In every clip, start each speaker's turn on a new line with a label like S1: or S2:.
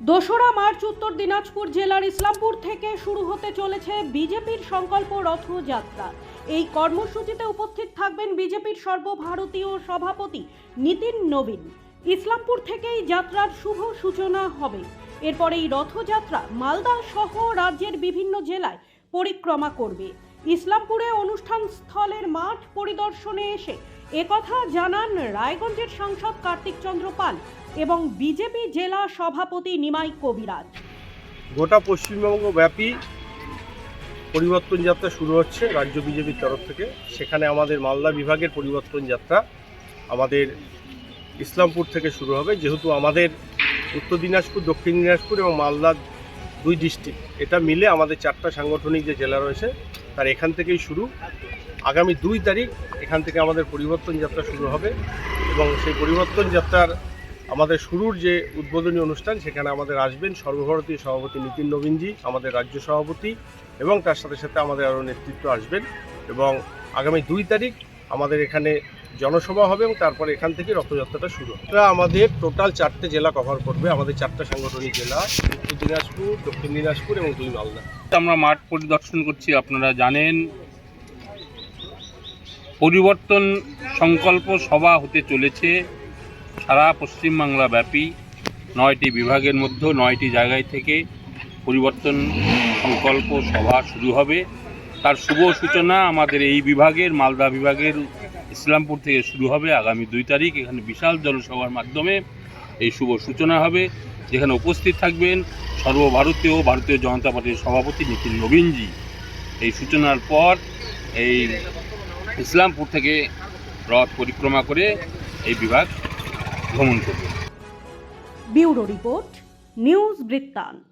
S1: দোসরা মার্চ উত্তর দিনাজপুর জেলার ইসলামপুর থেকে শুরু হতে চলেছে বিজেপির সংকল্প রথযাত্রা। এই কর্মসূচিতে উপস্থিত থাকবেন বিজেপির সর্বভারতীয় সভাপতি নীতিন নবীন। ইসলামপুর থেকেই যাত্রার শুভ সূচনা হবে। এরপর এই রথযাত্রা মালদা সহ রাজ্যের বিভিন্ন জেলায় পরিক্রমা করবে। ইসলামপুরে অনুষ্ঠান স্থলের মাঠ পরিদর্শনে এসে একথা জানান রায়গঞ্জের সাংসদ কার্তিক চন্দ্র পাল এবং বিজেপি জেলা সভাপতি নিমাই কবিরাজ।
S2: গোটা পশ্চিমবঙ্গ ব্যাপী পরিবর্তন যাত্রা শুরু হচ্ছে রাজ্য বিজেপির তরফ থেকে। সেখানে আমাদের মালদা বিভাগের পরিবর্তন যাত্রা আমাদের ইসলামপুর থেকে শুরু হবে। যেহেতু আমাদের উত্তর দিনাজপুর, দক্ষিণ দিনাজপুর এবং মালদা দুই ডিস্ট্রিক্ট, এটা মিলে আমাদের চারটা সাংগঠনিক যে জেলা রয়েছে তার এখান থেকেই শুরু। আগামী 2 তারিখ এখান থেকে আমাদের পরিবর্তন যাত্রা শুরু হবে এবং সেই পরিবর্তন যাত্রার আমাদের শুরুর যে উদ্বোধনী অনুষ্ঠান, সেখানে আমাদের আসবেন সর্বভারতীয় সভাপতি নীতিন নবীনজি, আমাদের রাজ্য সভাপতি, এবং তার সাথে সাথে আমাদের আরও নেতৃত্ব আসবেন। এবং আগামী 2 তারিখ আমাদের এখানে জনসভা হবে এবং তারপরে এখান থেকে রথযাত্রাটা শুরু হবে। এটা আমাদের টোটাল 4টে জেলা কভার করবে, আমাদের 4টা সাংগঠনিক জেলা, উত্তর দিনাজপুর, দক্ষিণ দিনাজপুর এবং 2 মালদা।
S3: আমরা মাঠ পরিদর্শন করছি। আপনারা জানেন পরিবর্তন সংকল্প সভা হতে চলেছে সারা পশ্চিমবাংলা ব্যাপী 9টি বিভাগের মধ্যে 9টি জায়গায় থেকে পরিবর্তন সংকল্প সভা শুরু হবে। তার শুভ সূচনা আমাদের এই বিভাগের মালদা বিভাগের ইসলামপুর থেকে শুরু হবে আগামী 2 তারিখ। এখানে বিশাল জনসভার মাধ্যমে এই শুভ সূচনা হবে, যেখানে উপস্থিত থাকবেন সর্বভারতীয় ভারতীয় জনতা পার্টির সভাপতি নীতিন নবীনজি। এই সূচনার পর এই ইসলামপুর থেকে রথ পরিক্রমা করে এই বিভাগ ভ্রমণ করবে।
S1: ব্যুরো রিপোর্ট, নিউজ বৃত্তান্ত।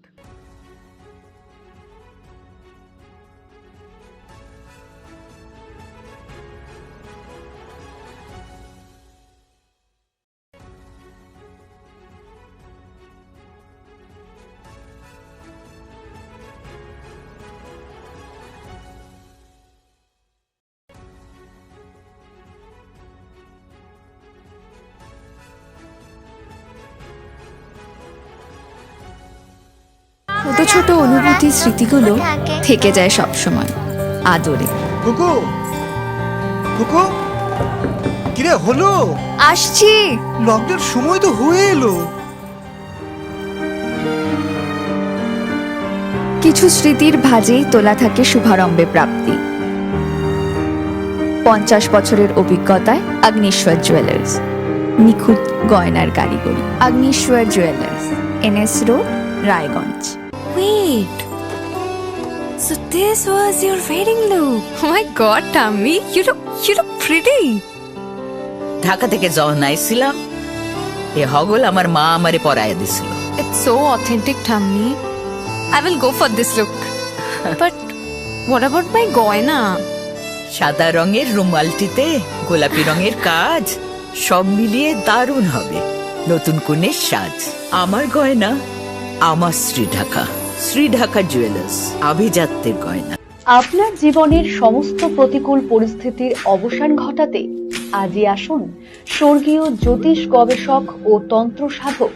S4: ছোট ছোট অনুভূতি, স্মৃতিগুলো থেকে যায় সব সময় আদরে।
S5: কুকু কুকু, কিরে হলো?
S4: আসছি।
S5: লকডাউন সময় তো হয়ে এলো।
S4: কিছু স্মৃতির ভাজেই তোলা থাকে শুভারম্ভে প্রাপ্তি। 50 বছরের অভিজ্ঞতায় অগ্নিশ্বর জুয়েলার্স, নিখুঁত গয়নার কারিগরি। Agnishwar jewellers, NS road, Raiganj.
S6: Wait, so this was your wedding look? Oh my God, Tammy, you look pretty.
S7: Dhaka থেকে যখন আইছিলাম, এ হগল আমার মা আমারে পরাইয়া দিছিল।
S6: It's so authentic, Tammy. I will go for this look. But what about my goina?
S7: সাদা রঙের রুমালটিতে গোলাপি রঙের কাজ, সব মিলিয়ে দারুণ হবে নতুন কনের সাজ। আমার গয়না আমার শ্রীঢাকা জুয়েলার্স, আভিজাত্যের গয়না।
S8: আপনার জীবনের সমস্ত প্রতিকূল পরিস্থিতির অবসান ঘটাতে আজই আসুন স্বর্গীয় জ্যোতিষ গবেষক ও তন্ত্র সাধক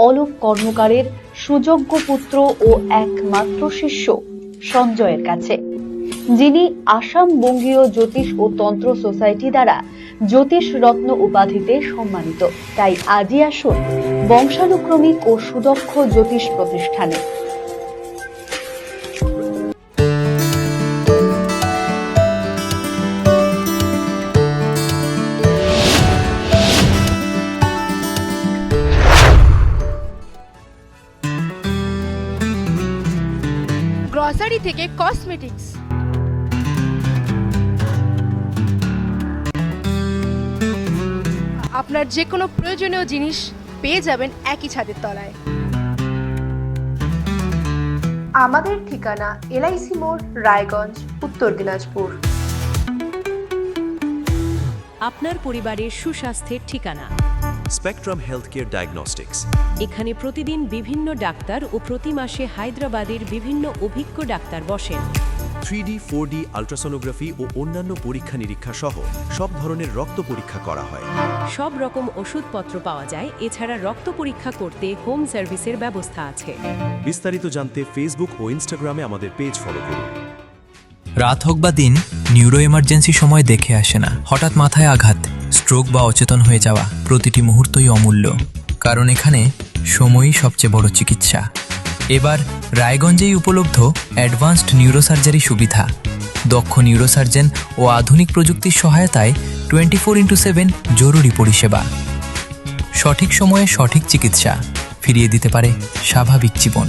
S8: অলোক কর্মকারের সুযোগ্য পুত্র ও একমাত্র শিষ্য সঞ্জয়ের কাছে, যিনি আসাম বঙ্গীয় জ্যোতিষ ও তন্ত্র সোসাইটি দ্বারা জ্যোতিষ রত্ন উপাধিতে সম্মানিত। তাই আজই আসুন বংশানুক্রমিক ও সুদক্ষ জ্যোতিষ প্রতিষ্ঠানে।
S9: গ্রসারি থেকে কসমেটিক্স, আপনার যে কোনো প্রয়োজনীয় জিনিস পেয়ে যাবেন একই ছাদের তলায়। আমাদের ঠিকানা LIC মোড়, রায়গঞ্জ, উত্তর দিনাজপুর।
S10: আপনার পরিবারের সুস্বাস্থ্যের ঠিকানা
S11: স্পেকট্রাম হেলথকেয়ার ডায়াগনস্টিক্স।
S10: এখানে প্রতিদিন বিভিন্ন ডাক্তার ও প্রতি মাসে হায়দ্রাবাদের বিভিন্ন অভিজ্ঞ ডাক্তার বসেন।
S11: 3D, 4D আল্ট্রাসোনোগ্রাফি ও অন্যান্য পরীক্ষা নিরীক্ষা সহ সব ধরনের রক্ত পরীক্ষা করা হয়।
S10: সব রকম ওষুধপত্র পাওয়া যায়, এছাড়া রক্ত পরীক্ষা করতে হোম সার্ভিসের ব্যবস্থা আছে।
S11: বিস্তারিত জানতে ফেসবুক ও ইনস্টাগ্রামে আমাদের পেজ ফলো করুন।
S12: রাত হোক বা দিন, নিউরো এমার্জেন্সি সময় দেখে আসে না। হঠাৎ মাথায় আঘাত, স্ট্রোক বা অচেতন হয়ে যাওয়া, প্রতিটি মুহূর্তই অমূল্য, কারণ এখানে সময়ই সবচেয়ে বড় চিকিৎসা। এবার রায়গঞ্জেই উপলব্ধ অ্যাডভান্সড নিউরোসার্জারি সুবিধা। দক্ষ নিউরোসার্জন ও আধুনিক প্রযুক্তির সহায়তায় 24x7 জরুরি পরিষেবা। সঠিক সময়ে সঠিক চিকিৎসা ফিরিয়ে দিতে পারে স্বাভাবিক জীবন।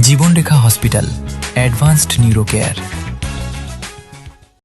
S12: জীবনরেখা হসপিটাল, অ্যাডভান্সড নিউরো কেয়ার।